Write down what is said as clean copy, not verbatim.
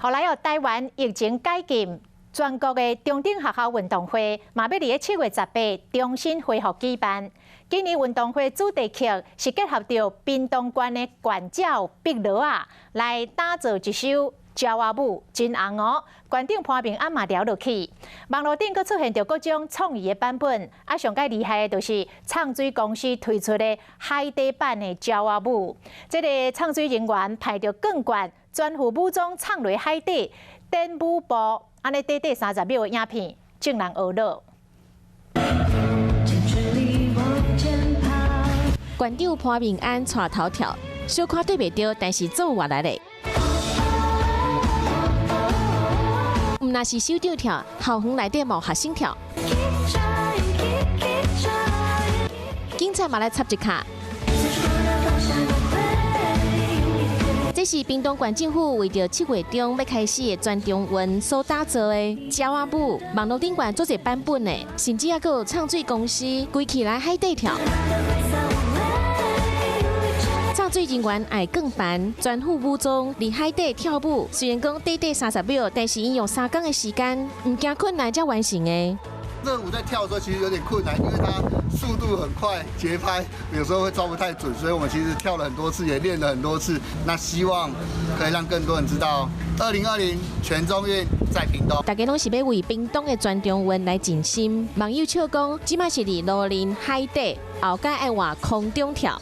后来台湾疫情解禁，全国的中等学校运动会嘛要伫7月18重新恢复举办。今年运动会主题曲是结合着屏东县的管教碧螺啊，来打造一首骄傲舞，真红哦！县长潘明安嘛聊落去，网络顶阁出现着各种创意的版本，啊，上介厉害的就是唱水公司推出的海底版的骄傲舞。这个唱水人员派着更悬，全副武装唱落海底，电舞步，安尼短短30秒的影片，众人娱乐。县长潘明安带头跳，小看对袂着，但是做活来咧。毋那是首长跳，校园内底无学生跳。警察嘛来插一卡。这是屏东县政府为着7月中要开始的全中运所打造的骄傲舞，网络顶悬做一版本的，甚至还佫有唱水公司规起来海底跳。唱水人员爱更烦，全副武装伫海底跳舞。虽然讲短短30秒，但是因用3天的时间，唔惊困难才完成的。这个舞在跳的时候其实有点困难，因为它速度很快，节拍有时候会抓不太准，所以我们其实跳了很多次，也练了很多次。那希望可以让更多人知道，2020全中运在屏东。大家拢是要为屏东的全中运来尽心。网友笑讲，即卖是伫路林海底，后盖爱换空中跳。